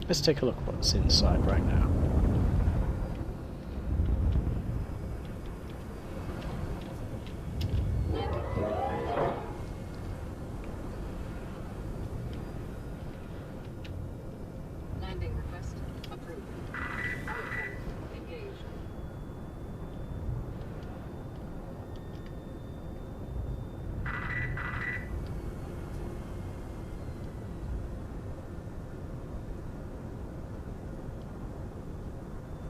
Let's take a look what's inside right now. Landing request approved. Engaged.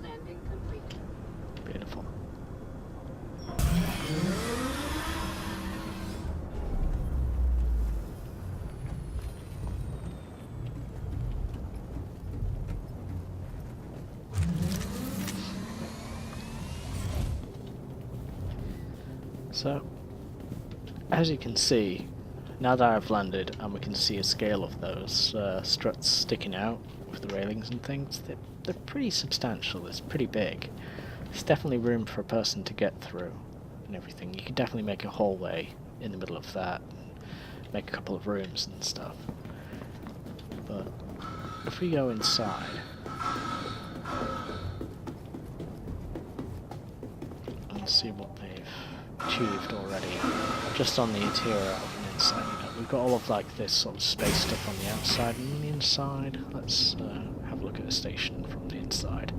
Landing complete. Beautiful. So, as you can see, now that I've landed and we can see a scale of those struts sticking out with the railings and things, they're pretty substantial, it's pretty big. There's definitely room for a person to get through and everything. You could definitely make a hallway in the middle of that, and make a couple of rooms and stuff. But if we go inside, and see what they've achieved already, just on the interior and inside. You know, we've got all of like this sort of space stuff on the outside and on the inside. Let's have a look at a station from the inside.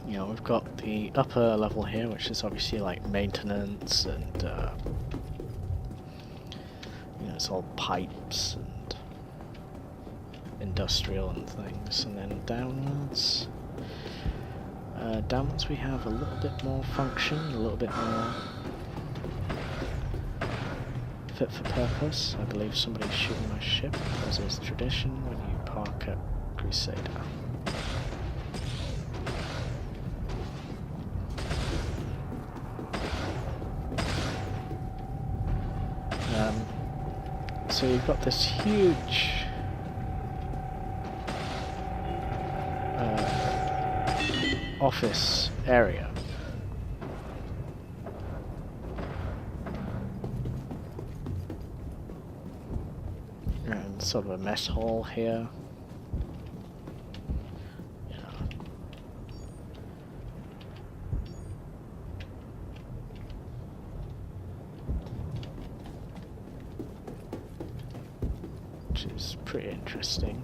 You know, we've got the upper level here, which is obviously like maintenance and you know, it's all pipes and industrial and things. And then downwards, downwards we have a little bit more function, a little bit more fit for purpose. I believe somebody's shooting my ship, as is tradition when you park at Crusader. So you've got this huge office area. And sort of a mess hall here. Which is pretty interesting.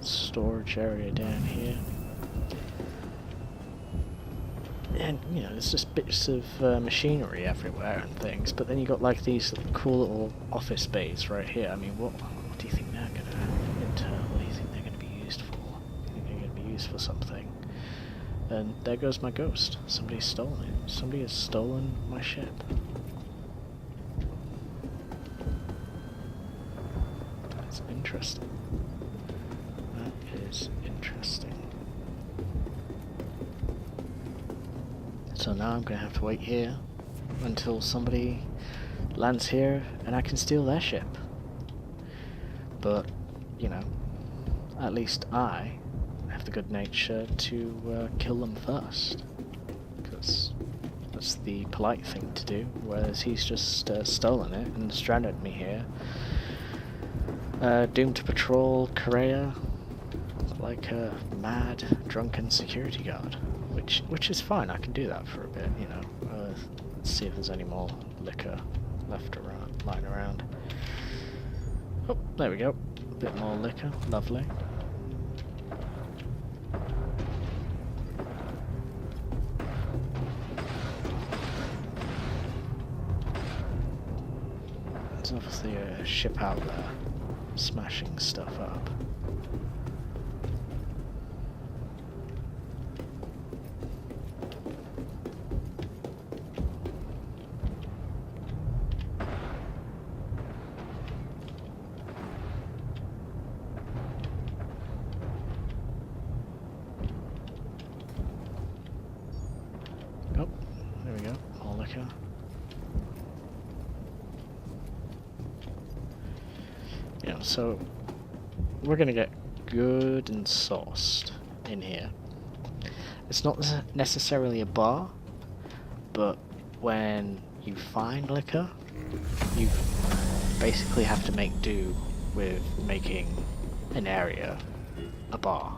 Storage area down here. And, you know, there's just bits of machinery everywhere and things, but then you got like these cool little office bays right here. I mean, what do you think they're gonna what do you think they're gonna be used for? I think they're gonna be used for something. And there goes my ghost. Somebody's stolen it. Somebody has stolen my ship. That's interesting. That is interesting. So now I'm gonna have to wait here until somebody lands here and I can steal their ship. But, you know, at least I have the good nature to kill them first. Because that's the polite thing to do, whereas he's just stolen it and stranded me here. Doomed to patrol Korea like a mad, drunken security guard. Which is fine, I can do that for a bit, you know. Let's see if there's any more liquor left around, lying around. Oh, there we go. A bit more liquor, lovely. There's obviously a ship out there, smashing stuff up. liquor. You know, so we're gonna get good and sauced in here. It's not necessarily a bar, but when you find liquor, you basically have to make do with making an area a bar.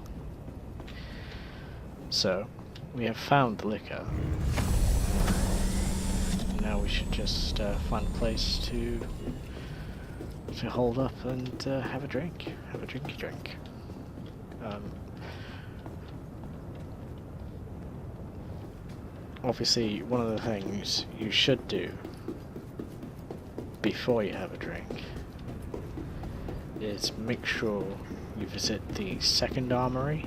So, we have found the liquor. Now we should just find a place to hold up and have a drink. Have a drinky drink. Obviously, one of the things you should do before you have a drink is make sure you visit the second armory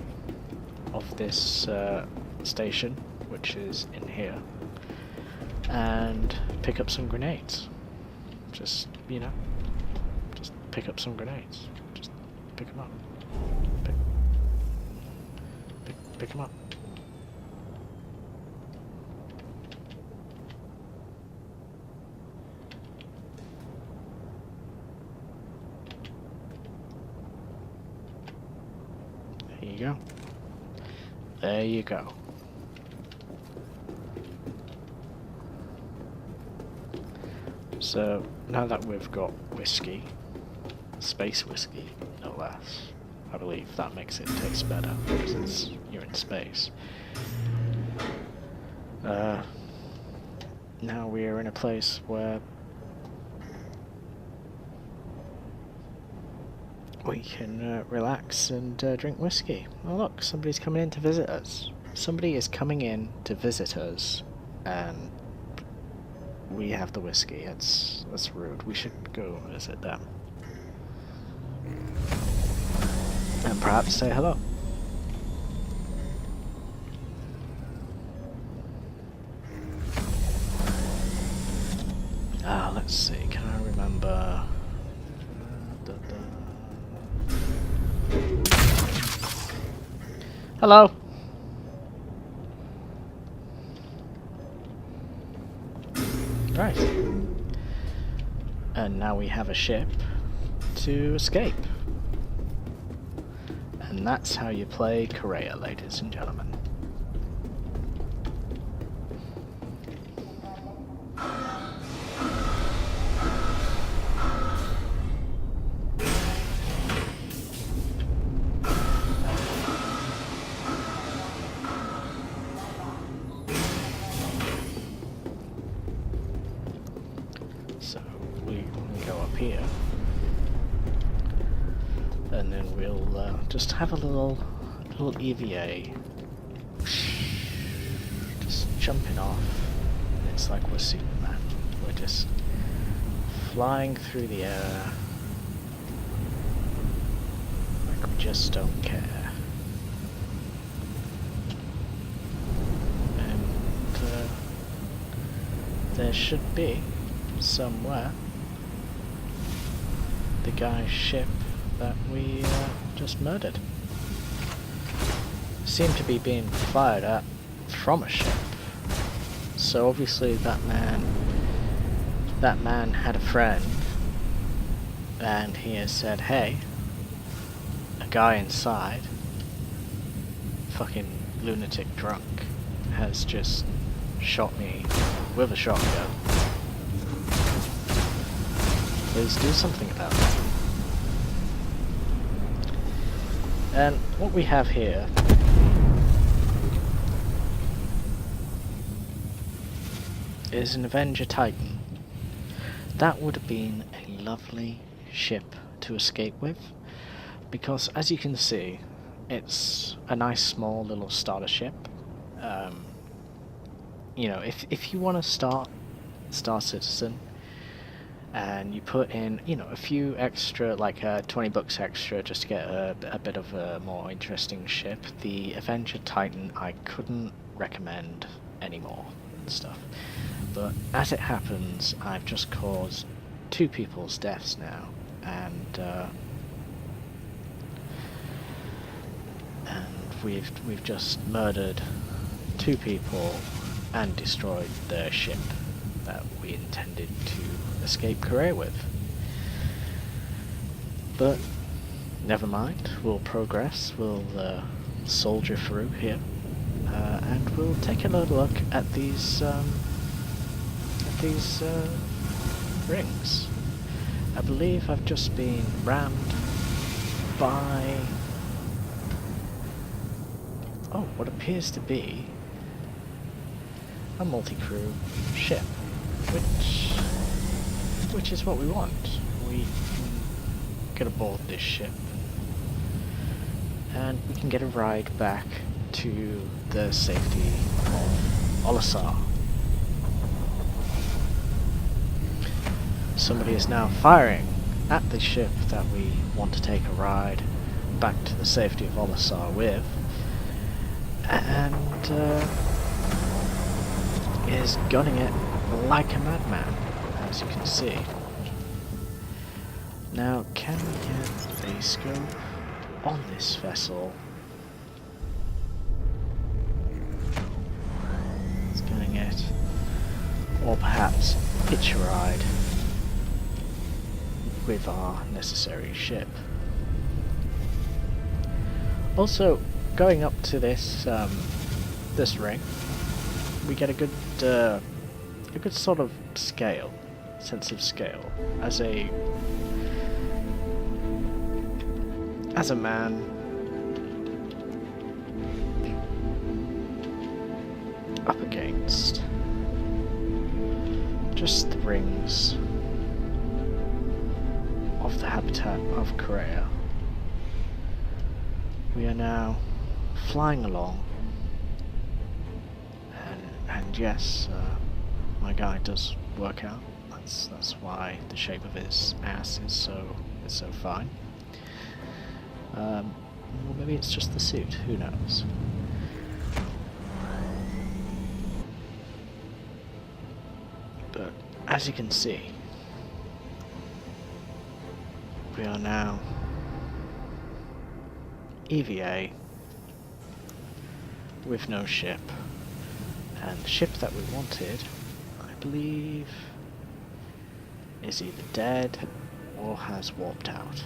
of this station, which is in here, and pick up some grenades. Just, you know, just pick up some grenades. Just pick them up. Pick them up. There you go. There you go. So, now that we've got whiskey, space whiskey, no less, I believe that makes it taste better because you're in space. Now we're in a place where we can relax and drink whiskey. Oh look, somebody's coming in to visit us. Somebody is coming in to visit us, and we have the whiskey. That's rude. We should go visit them. And perhaps say hello. Let's see, can I remember... Hello! Right. And now we have a ship to escape. And that's how you play Korea, ladies and gentlemen. So we go up here, and then we'll just have a little EVA, just jumping off. It's like we're Superman. We're just flying through the air, like we just don't care. And there should be somewhere the guy's ship that we just murdered. Seemed to be being fired at from a ship. So obviously that man had a friend, and he has said, hey, a guy inside, fucking lunatic drunk, has just shot me with a shotgun. Please do something about it. And what we have here is an Avenger Titan. That would have been a lovely ship to escape with, because as you can see, it's a nice small little starter ship. You know, if you want to start Star Citizen, and you put in, you know, a few extra, like $20 extra, just to get a bit of a more interesting ship, the Avenger Titan I couldn't recommend anymore and stuff. But as it happens, I've just caused 2 people's deaths now, and we've just murdered 2 people and destroyed their ship. that we intended to escape Korea with. But never mind, we'll progress, we'll soldier through here, and we'll take a little look at these rings. I believe I've just been rammed by what appears to be a multi-crew ship, which is what we want. We can get aboard this ship and we can get a ride back to the safety of Olisar. Somebody is now firing at the ship that we want to take a ride back to the safety of Olisar with, and is gunning it like a madman, as you can see. Now, can we get a scope on this vessel? It's gunning it, or perhaps hitch a ride with our necessary ship. Also, going up to this this ring, we get a good sort of sense of scale as a man up against just the rings of the habitat of Korea. We are now flying along, and yes, my guy does work out. That's why the shape of his ass is so fine. Well, maybe it's just the suit. Who knows? But as you can see, we are now EVA with no ship, and the ship that we wanted, I believe, is either dead or has warped out.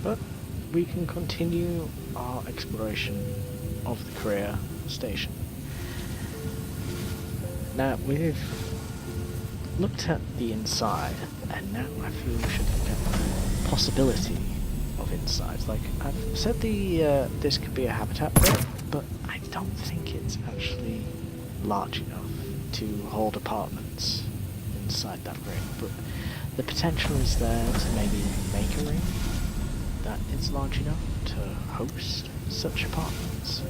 But we can continue our exploration of the Korea station. Now, we've looked at the inside, and now I feel we should look at the possibility of insides. Like, I've said this could be a habitat bit, but I don't think it's actually large enough to hold apartments inside that ring. But the potential is there to maybe make a ring that is large enough to host such apartments.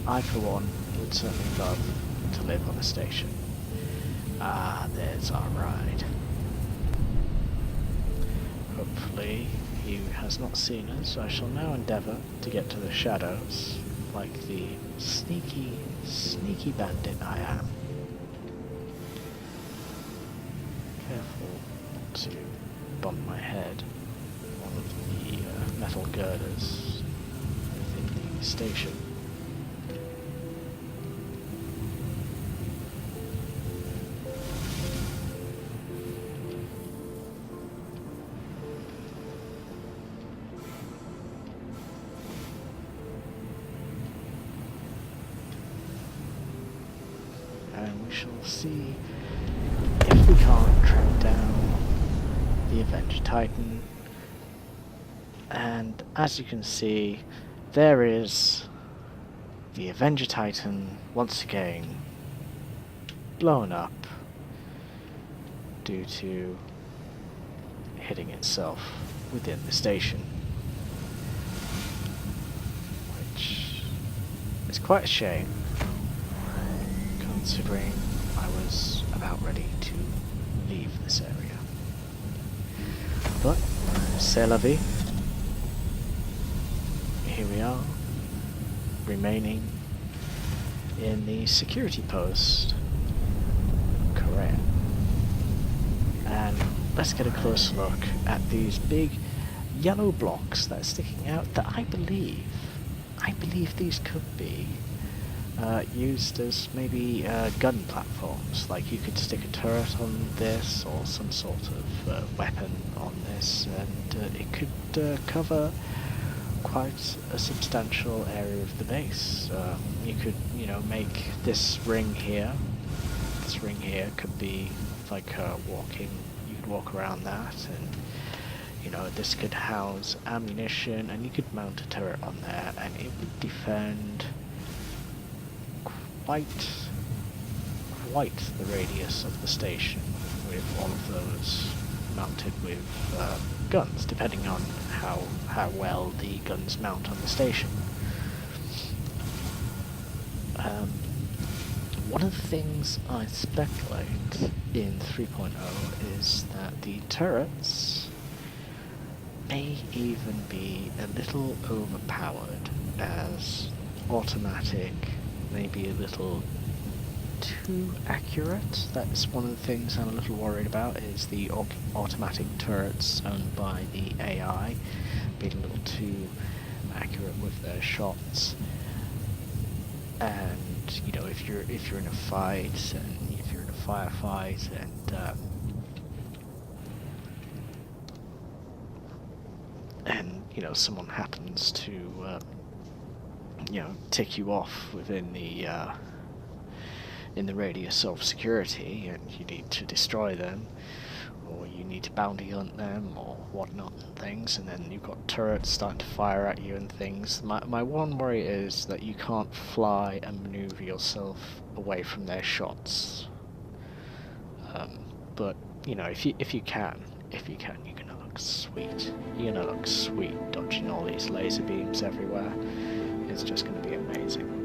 I, for one, would certainly love to live on a station. Ah, there's our ride. Hopefully he has not seen us. I shall now endeavour to get to the shadows, like the sneaky, sneaky bandit I am. Careful not to bump my head on one of the metal girders within the station. And we shall see if we can't track down the Avenger Titan. And as you can see, there is the Avenger Titan once again blown up due to hitting itself within the station. Which is quite a shame, considering I was about ready to leave this area. But, c'est la vie. Here we are, remaining in the security post. Correct. And let's get a close look at these big yellow blocks that are sticking out that I believe these could be used as maybe gun platforms. Like you could stick a turret on this or some sort of weapon on this, and it could cover quite a substantial area of the base. You could, make this ring here. This ring here could be like walking. You could walk around that, and this could house ammunition, and you could mount a turret on there, and it would defend quite the radius of the station, with all of those mounted with guns, depending on how well the guns mount on the station. One of the things I speculate in 3.0 is that the turrets may even be a little overpowered as automatic, maybe a little too accurate. That's one of the things I'm a little worried about, is the automatic turrets owned by the AI being a little too accurate with their shots. And if you're in a fight, and if you're in a firefight, and someone happens to tick you off within the in the radius of security, and you need to destroy them, or you need to bounty hunt them, or whatnot and things, and then you've got turrets starting to fire at you and things. My one worry is that you can't fly and maneuver yourself away from their shots. But if you can, you're gonna look sweet. You're gonna look sweet dodging all these laser beams everywhere. It's just gonna be amazing.